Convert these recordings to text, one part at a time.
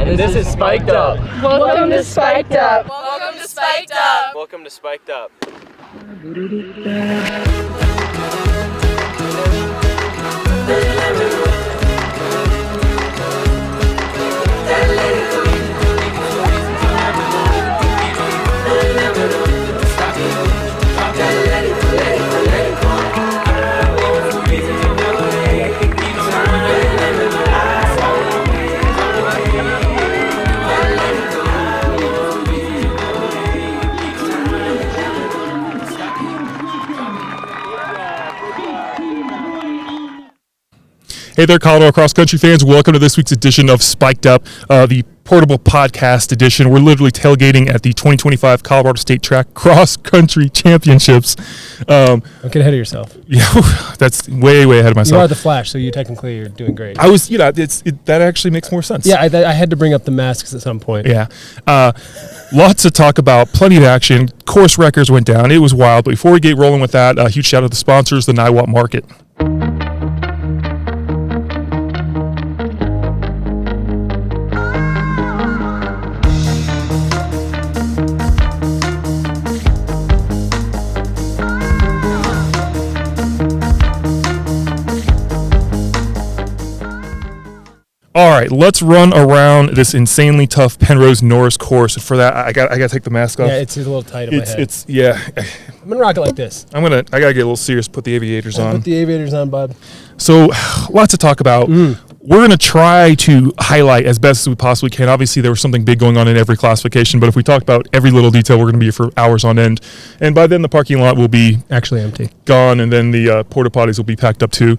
And this is Spiked Up. Welcome to Spiked Up. Welcome to Spiked Up. Welcome to Spiked Up. Hey there, Colorado Cross Country fans. Welcome to this week's edition of Spiked Up, the portable podcast edition. We're literally tailgating at the 2025 Colorado State Track Cross Country Championships. Don't get ahead of yourself. Yeah, that's way ahead of myself. You are the Flash, so you technically are doing great. I was, that actually makes more sense. Yeah, I had to bring up the masks at some point. Yeah. Lots to talk about, plenty of action. Course records went down. It was wild. But before we get rolling with that, a huge shout out to the sponsors, the Niwot Market. All right, let's run around this insanely tough Penrose Norris course. And for that, I got to take the mask off. Yeah, it's a little tight on my head. I'm gonna rock it like this. I gotta get a little serious. Put the aviators on. Put the aviators on, bud. So, lots to talk about. We're gonna try to highlight as best as we possibly can. Obviously, there was something big going on in every classification, but if we talk about every little detail, we're gonna be here for hours on end. And by then, the parking lot will be actually empty, gone, and then the porta potties will be packed up too.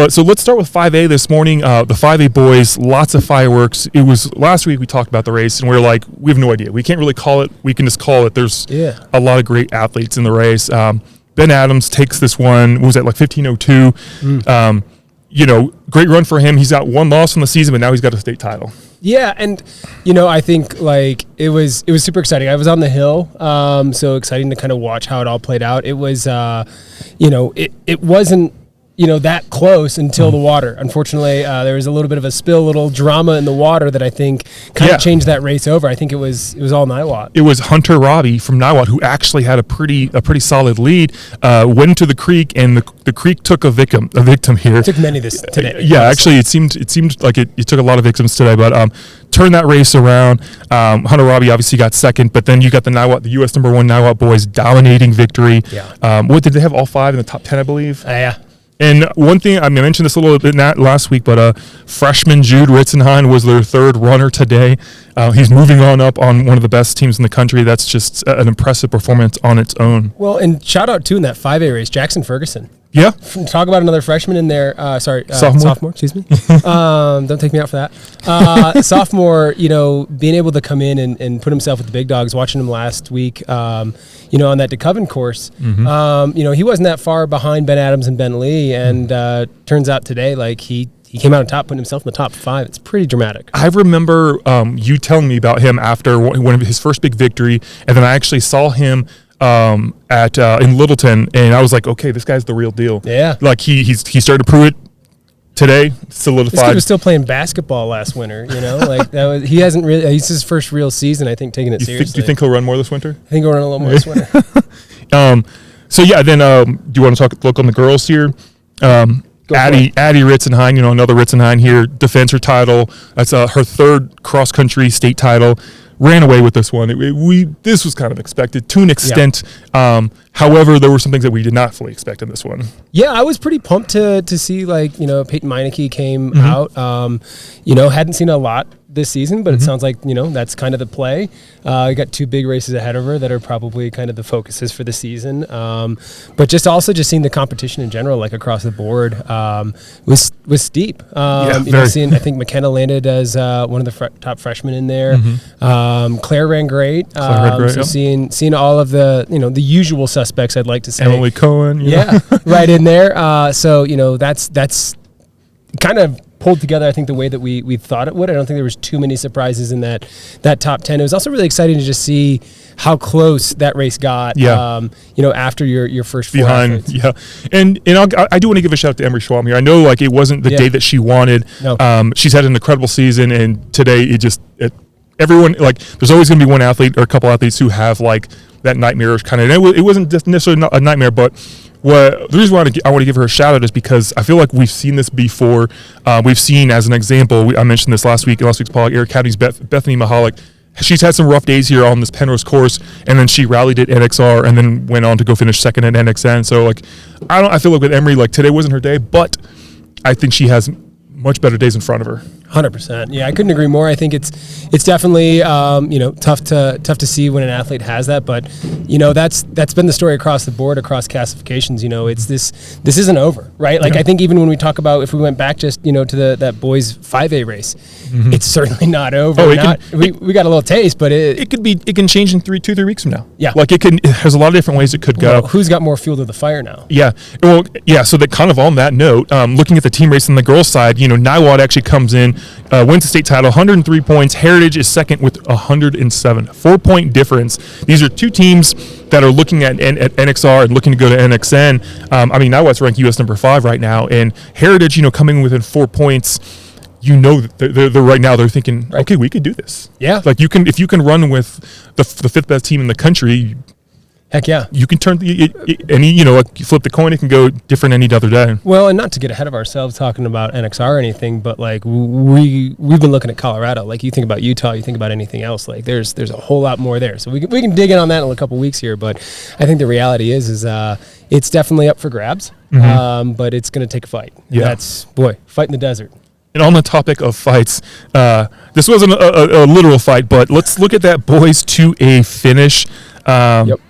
So let's start with 5A this morning. The 5A boys, lots of fireworks. It was last week we talked about the race, and we were like, we have no idea. We can't really call it. We can just call it. There's a lot of great athletes in the race. Ben Adams takes this one. What was that, like 15:02? Great run for him. He's got one loss in the season, but now he's got a state title. Yeah, and I think it was super exciting. I was on the hill, so exciting to kind of watch how it all played out. It was, it wasn't that close until the water. Unfortunately, there was a little bit of a spill, a little drama in the water that I think kind of changed that race over. I think it was all Niwot. It was Hunter Robbie from Niwot who actually had a pretty solid lead. Went into the creek, and the creek took a victim here. It took many this today. Yeah, honestly. Actually, it seemed like it took a lot of victims today, but turned that race around. Hunter Robbie obviously got second, but then you got the U.S. number 1 Niwot boys dominating victory. Yeah. What did they have? All 5 in the top 10, I believe. Yeah. And one thing, I mentioned this a little bit last week, but freshman Jude Ritzenhein was their third runner today. He's moving on up on one of the best teams in the country. That's just an impressive performance on its own. Well, and shout out, too, in that 5A race, Jackson Ferguson. Yeah. Talk about another freshman in there. Sophomore, excuse me. Don't take me out for that. Sophomore, being able to come in and put himself with the big dogs, watching him last week, on that DeCoven course, he wasn't that far behind Ben Adams and Ben Lee, and turns out today, he came out on top, putting himself in the top 5. It's pretty dramatic. I remember you telling me about him after one of his first big victory, and then I actually saw him in Littleton, and I was like, okay, this guy's the real deal. Yeah. He started to prove it today, solidified. This kid was still playing basketball last winter, he hasn't really, he's his first real season, I think, taking it seriously. Do you think he'll run more this winter? I think he'll run a little more this winter. Do you want to look on the girls here? Addie Ritzenhein, another Ritzenhein here, defends her title. That's her third cross-country state title. Ran away with this one. This was kind of expected to an extent. Yeah. However, there were some things that we did not fully expect in this one. Yeah, I was pretty pumped to see, Peyton Meineke came out. Hadn't seen a lot this season, but it sounds like, that's kind of the play. We got 2 big races ahead of her that are probably kind of the focuses for the season. But just seeing the competition in general, across the board, was steep. I think McKenna landed as one of the top freshmen in there. Claire ran great. Seeing all of the, the usual suspects, I'd like to say. Emily Cohen. Right in there. That's kind of pulled together, I think, the way that we thought it would. I don't think there was too many surprises in that top 10. It was also really exciting to just see how close that race got, after your first four athletes. Yeah. And I do want to give a shout out to Emery Schwalm here. I know, like, it wasn't the day that she wanted. No. She's had an incredible season, and today everyone, like, there's always going to be one athlete or a couple athletes who have, like, that nightmarish kind of, and it wasn't just necessarily a nightmare, but the reason why I want to give her a shout out is because I feel like we've seen this before. We've seen, as an example, I mentioned this last week's Paul Air Academy's Bethany Mahalik. She's had some rough days here on this Penrose course, and then she rallied at NXR and then went on to go finish second at NXN. So, like, I feel like with Emery, like, today wasn't her day, but I think she has much better days in front of her. 100%. Yeah, I couldn't agree more. I think it's definitely tough to see when an athlete has that, but that's been the story across the board, across classifications. It's this isn't over, right? Like, I think even when we talk about, if we went back just to that boys 5A race, it's certainly not over. We got a little taste, but it can change in 2-3 weeks from now. Yeah, like there's a lot of different ways it could go. Well, who's got more fuel to the fire now? Yeah, well, yeah. So that kind of on that note, looking at the team race on the girls' side, Niwot actually comes in. Wins the state title, 103 points. Heritage is second with 107. 4-point difference. These are two teams that are looking at NXR and looking to go to NXN. Niwot's ranked U.S. number 5 right now, and Heritage, coming within 4 points. They're right now. They're thinking, okay, we could do this. Yeah, like if you can run with the fifth best team in the country. Heck yeah. You can turn you flip the coin, it can go different any other day. Well, and not to get ahead of ourselves talking about NXR or anything, but like we've been looking at Colorado. Like, you think about Utah, you think about anything else, like there's a whole lot more there. So we can dig in on that in a couple weeks here, but I think the reality is it's definitely up for grabs. But it's going to take a fight. Yeah. That's fight in the desert. And on the topic of fights, this wasn't a literal fight, but let's look at that boys 2A finish. Yep.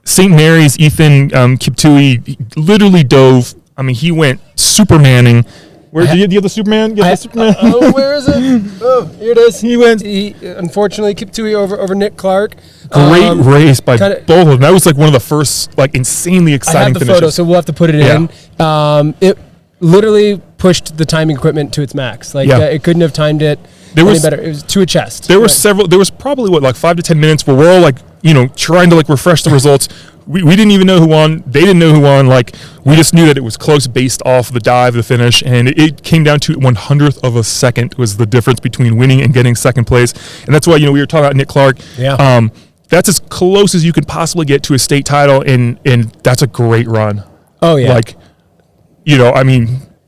St. Mary's Ethan Kiptui literally dove. He went Supermaning. Do you have the Superman? Superman? Where is it? Oh, here it is. He unfortunately Kiptui over Nick Clark. Great race by both of them. That was like one of the first, like, insanely exciting I have the finishes. photo, so we'll have to put it in. It literally pushed the timing equipment to its max. It couldn't have timed it any better. It was to a chest. There was probably 5 to 10 minutes where we're all trying to refresh the results. We didn't even know who won. They didn't know who won. We just knew that it was close based off the dive, the finish, and it came down to 1/100th of a second was the difference between winning and getting second place. And that's why we were talking about Nick Clark. Yeah. That's as close as you could possibly get to a state title, and that's a great run. Oh yeah.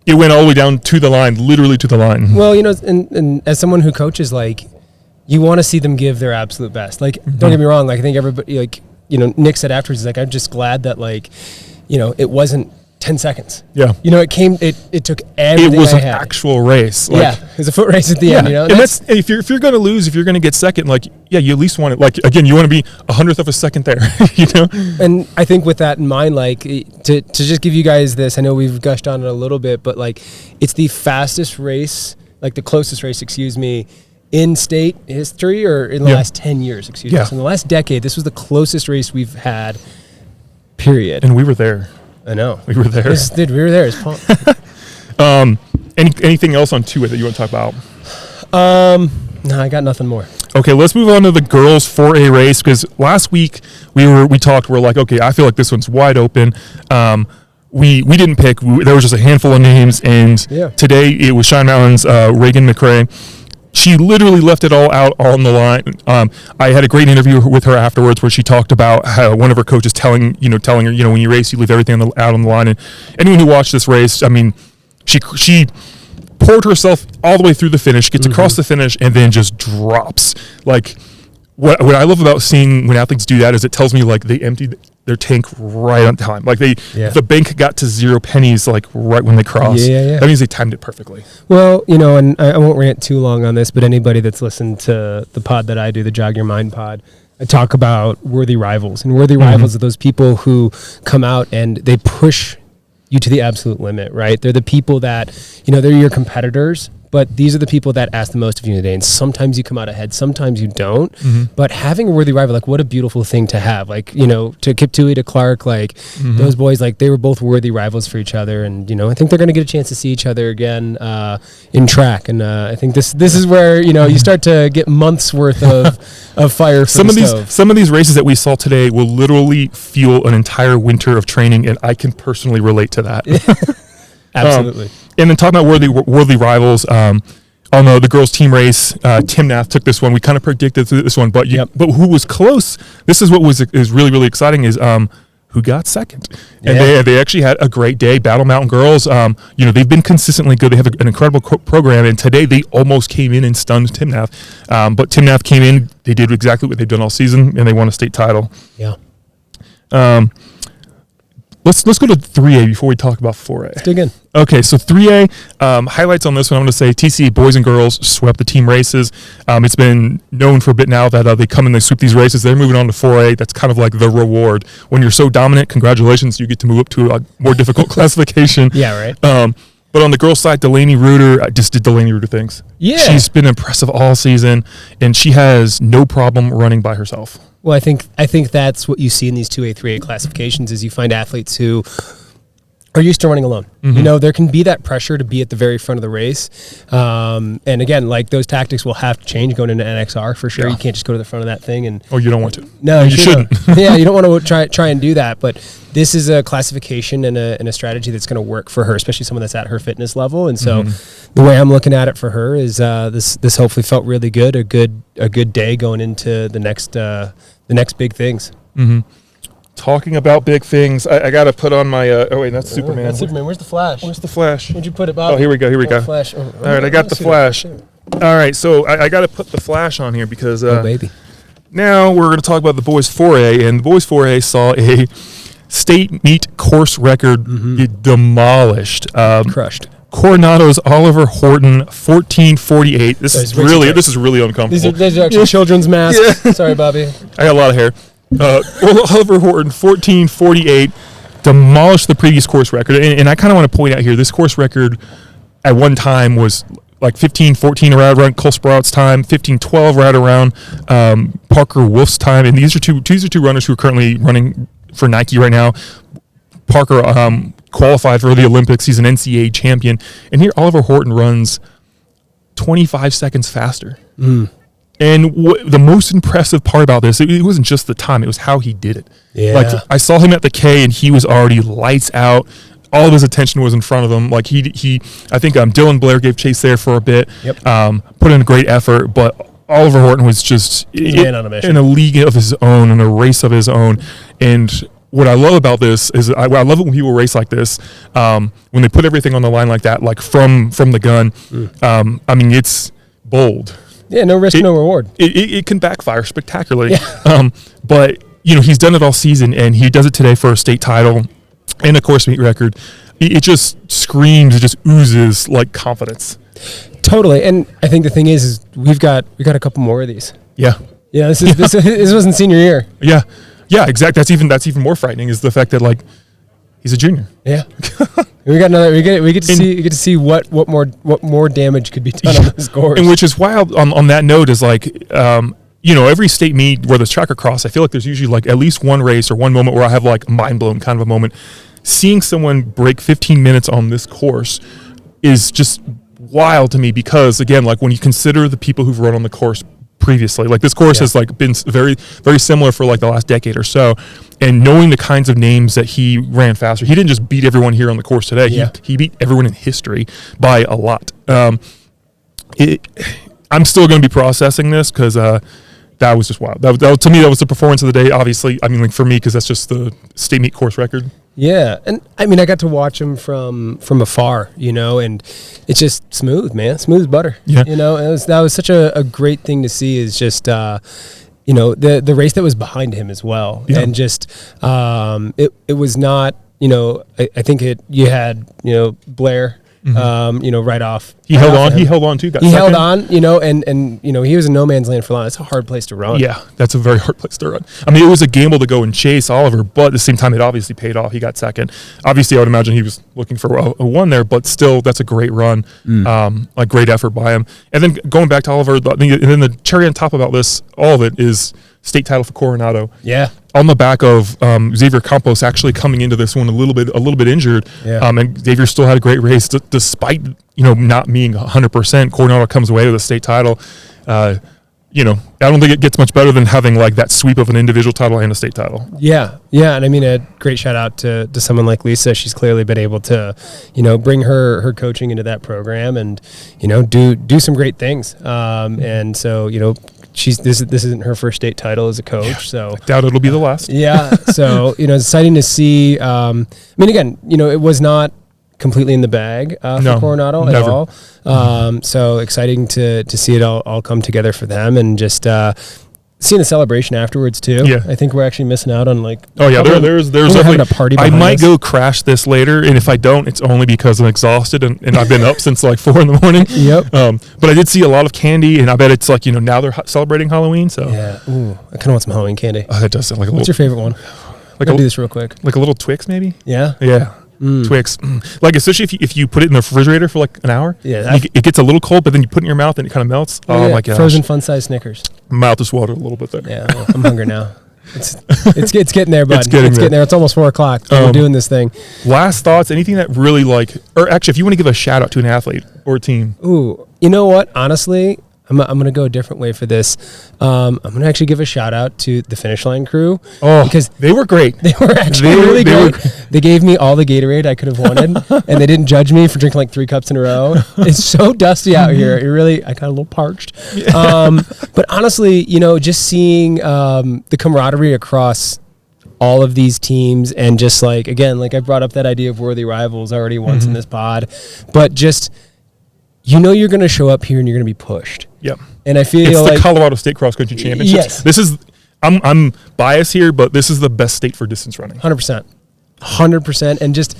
It went all the way down to the line, literally to the line. Well, and as someone who coaches, you want to see them give their absolute best. Don't get me wrong. I think everybody, Nick said afterwards, he's like, I'm just glad that, it wasn't 10 seconds. Yeah. It took everything. It was I an had. actual race. It was a foot race at the end. And that's if you're going to lose, if you're going to get second, you at least want it. Again, you want to be 100th of a second there. And I think with that in mind, to just give you guys this, I know we've gushed on it a little bit, but it's the fastest race, the closest race, in state history, or in the last 10 years, So in the last decade, this was the closest race we've had, period. And we were there. I know. We were there. We were there. Anything else on 2A that you want to talk about? No, I got nothing more. Okay, let's move on to the girls 4A race, because last week we're like, okay, I feel like this one's wide open. We didn't pick. There was just a handful of names, and today it was Shine Mountain's Reagan McRae. She literally left it all out on the line. I had a great interview with her afterwards where she talked about how one of her coaches telling her, when you race, you leave everything out on the line. And anyone who watched this race, she poured herself all the way through the finish, gets across the finish, and then just drops. What I love about seeing when athletes do that is it tells me they emptied their tank right on time. The bank got to 0 pennies right when they crossed. Yeah. That means they timed it perfectly. Well, and I won't rant too long on this, but anybody that's listened to the pod that I do, the Jog Your Mind pod, I talk about worthy rivals. And worthy rivals are those people who come out and they push you to the absolute limit, right? They're the people that, they're your competitors, but these are the people that ask the most of you in the day. And sometimes you come out ahead, sometimes you don't. But having a worthy rival, like, what a beautiful thing to have. Like, you know, to Kiptui, to Clark, like those boys, like, they were both worthy rivals for each other. And, you know, I think they're going to get a chance to see each other again in track. And I think this is where, you know, you start to get months worth of fire for some of these races that we saw today will literally fuel an entire winter of training, and I can personally relate to that. Absolutely. And then talking about worthy rivals, on the girls' team race, Timnath took this one. We kind of predicted this one, but but who was close? This is what is really, really exciting is who got second. And they actually had a great day. Battle Mountain girls, you know, they've been consistently good. They have an incredible program, and today they almost came in and stunned Timnath. But Timnath came in, they did exactly what they've done all season, and they won a state title. Yeah. Let's go to 3A before we talk about 4A. Let's dig in. Okay, so 3A, highlights on this one, I'm going to say TCA boys and girls swept the team races. It's been known for a bit now that they come and they sweep these races. They're moving on to 4A. That's kind of like the reward. When you're so dominant, congratulations, you get to move up to a more difficult classification. Yeah, right. But on the girls' side, Delaney Reuter just did Delaney Reuter things. Yeah. She's been impressive all season, and she has no problem running by herself. Well, I think that's what you see in these 2A, 3A classifications is you find athletes who are used to running alone. You know, there can be that pressure to be at the very front of the race. And again, like those tactics will have to change going into NXR for sure. Yeah. You can't just go to the front of that thing. And you don't want to. No, you shouldn't. Yeah, you don't want to try and do that. But this is a classification and a strategy that's going to work for her, especially someone that's at her fitness level. And so the way I'm looking at it for her is this hopefully felt really good, a good day going into the next big things. Talking about big things, I got to put on my. Oh wait, that's Superman. That's Superman. Where's the Flash? Where's the Flash? Where'd you put it, Bob? Oh, here we go. Flash. All right, I got the Flash. All right, so I got to put the Flash on here because baby. Now we're going to talk about the boys 4A, and the boys 4A saw a state meet course record get demolished. Crushed. Coronado's Oliver Horton 14:48. This is really uncomfortable. These are actually children's masks. Yeah. Sorry, Bobby. I got a lot of hair. Oliver Horton 14:48 demolished the previous course record, and I kind of want to point out here this course record at one time was like 15:14 around Cole Sprout's time, 15:12 right around Parker Wolf's time, and these are two runners who are currently running for Nike right now. Parker qualified for the Olympics. He's an NCAA champion, and here Oliver Horton runs 25 seconds faster. And the most impressive part about this, it wasn't just the time, it was how he did it. Yeah. Like, I saw him at the K, and he was already lights out. All of his attention was in front of him. Like, I think Dylan Blair gave chase there for a bit, put in a great effort, but Oliver Horton was just man on a mission. In a league of his own, in a race of his own. And what I love about this is I love it when people race like this, when they put everything on the line like that, like from the gun. I mean, it's bold. Yeah, no risk, no reward. It can backfire spectacularly. Yeah. But, you know, he's done it all season, and he does it today for a state title and a course meet record. It just screams, it just oozes like confidence. Totally. And I think the thing is we got a couple more of these. Yeah. Yeah, this wasn't senior year. Yeah. Yeah, exactly. That's even more frightening is the fact that, like, he's a junior. Yeah. We got another. We get to see what more damage could be done on this course. And which is wild on that note is like, you know, every state meet where there's track or cross, I feel like there's usually like at least one race or one moment where I have like mind blown kind of a moment. Seeing someone break 15 minutes on this course is just wild to me because, again, like when you consider the people who've run on the course previously, like this course has like been very, very similar for like the last decade or so, and knowing the kinds of names that he ran faster, he didn't just beat everyone here on the course today. He beat everyone in history by a lot. I'm still going to be processing this because that was just wild. That to me, that was the performance of the day. Obviously, I mean, like for me, because that's just the state meet course record. Yeah, and I mean, I got to watch him from afar, you know, and it's just smooth, man, smooth as butter. Yeah, you know, that was such a great thing to see. Is just you know, the race that was behind him as well, and just it was not, you know, I think you had, you know, Blair. You know, right off. He held on. He held on too. He held on, and he was in no man's land for long. It's a hard place to run. Yeah, that's a very hard place to run. I mean, it was a gamble to go and chase Oliver, but at the same time, it obviously paid off. He got second. Obviously, I would imagine he was looking for a one there, but still, that's a great run. A great effort by him. And then going back to Oliver, and then the cherry on top about this, all of it is state title for Coronado. Yeah. On the back of Xavier Campos actually coming into this one a little bit injured, and Xavier still had a great race despite not being 100%. Coronado comes away with a state title. I don't think it gets much better than having like that sweep of an individual title and a state title. Yeah, and I mean a great shout out to someone like Lisa. She's clearly been able to, bring her coaching into that program and do some great things. And so this isn't her first state title as a coach, so I doubt it'll be the last. Yeah, so it's exciting to see. Again, it was not completely in the bag for Coronado at all. So exciting to see it all come together for them, and just seeing the celebration afterwards too. Yeah, I think we're actually missing out on like. Oh yeah, there's definitely a party. I might go crash this later, and if I don't, it's only because I'm exhausted and I've been up since like 4 a.m. Yep. But I did see a lot of candy, and I bet it's like now they're celebrating Halloween. So yeah, ooh, I kind of want some Halloween candy. That does sound like a What's your favorite one? Like I'll do this real quick. Like a little Twix, maybe. Yeah. Yeah. Twix, like especially if you put it in the refrigerator for like an hour, it gets a little cold, but then you put it in your mouth and it kind of melts. Oh my gosh! Frozen fun size Snickers. Mouth is watered a little bit there. Yeah, well, I'm hungry now. It's getting there, bud. It's getting there. It's almost 4 o'clock. We're doing this thing. Last thoughts? Anything that really or actually, if you want to give a shout out to an athlete or a team. Ooh, you know what? Honestly, I'm going to go a different way for this. I'm going to actually give a shout out to the Finish Line crew. Oh, because they were great. They were actually really great. They gave me all the Gatorade I could have wanted, and they didn't judge me for drinking like 3 cups in a row. It's so dusty out here. I got a little parched. But honestly, just seeing the camaraderie across all of these teams, and just like, again, like I brought up that idea of worthy rivals already once in this pod, but just, you're going to show up here and you're going to be pushed. Yep. And I feel it's like the Colorado State Cross Country Championships. Yes. This is, I'm biased here, but this is the best state for distance running. 100%. And just,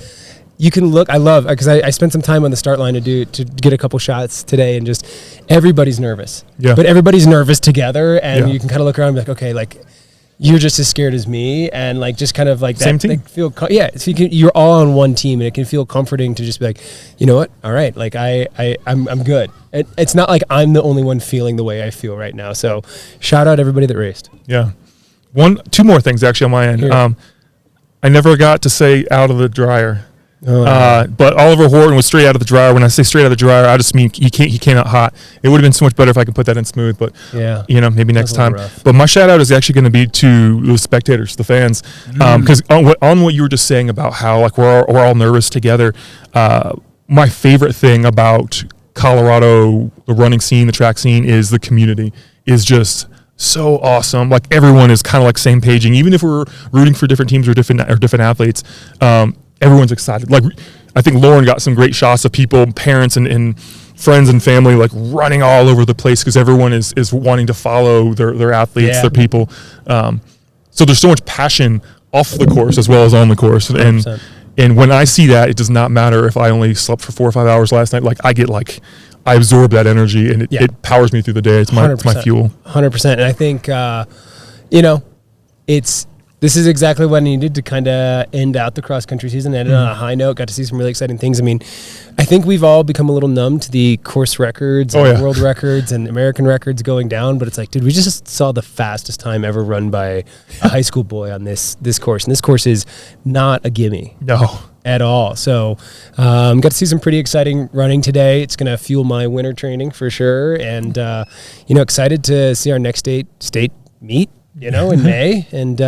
you can look, I love, because I spent some time on the start line to get a couple shots today, and just everybody's nervous. Yeah. But everybody's nervous together, and you can kind of look around and be like, okay, like, you're just as scared as me, and like just kind of like that. Same team. Like so you're all on one team, and it can feel comforting to just be like, you know what? All right, like I'm good. It's not like I'm the only one feeling the way I feel right now. So shout out everybody that raced. Yeah. 2 more things actually on my end. Here. I never got to say out of the dryer. Oh, but Oliver Horton was straight out of the dryer. When I say straight out of the dryer, I just mean he came out hot. It would have been so much better if I could put that in smooth, but maybe next time. Rough. But my shout out is actually going to be to the spectators, the fans, because on what you were just saying about how like we're all nervous together. My favorite thing about Colorado, the running scene, the track scene, is the community is just so awesome. Like everyone is kind of like same paging, even if we're rooting for different teams or different athletes. Everyone's excited. Like, I think Lauren got some great shots of people, parents and friends and family, like running all over the place because everyone is wanting to follow their athletes, their people. So there's so much passion off the course as well as on the course. 100%. And when I see that, it does not matter if I only slept for 4 or 5 hours last night. Like I absorb that energy, and it powers me through the day. It's my fuel. 100%. And I think this is exactly what I needed to kind of end out the cross-country season. Ended on a high note. Got to see some really exciting things. I mean, I think we've all become a little numb to the course records and world records and American records going down. But it's like, dude, we just saw the fastest time ever run by a high school boy on this course. And this course is not a gimme. No. At all. So got to see some pretty exciting running today. It's going to fuel my winter training for sure. And, excited to see our next state meet. In May, and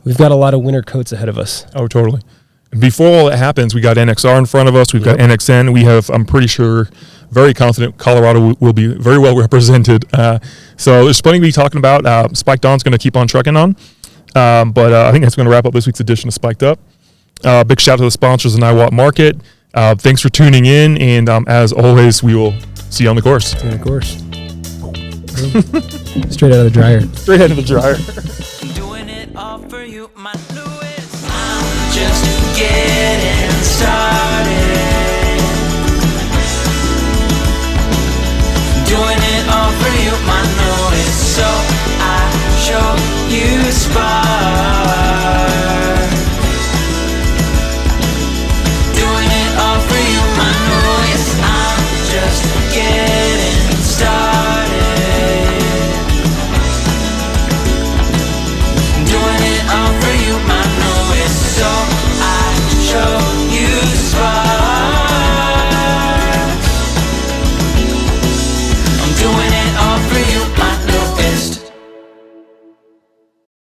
we've got a lot of winter coats ahead of us. Oh, totally. And before all that happens, we got NXR in front of us. We've got NXN. We have, I'm pretty sure, very confident Colorado will be very well represented. So there's plenty to be talking about. Spike Don's going to keep on trucking on. But I think that's going to wrap up this week's edition of Spiked Up. Big shout out to the sponsors of Niwot Market. Thanks for tuning in, and as always, we will see you on the course. See you on the course. Straight out of the dryer. Straight out of the dryer. Doing it all for you, my Lewis. I'm just getting started. spot.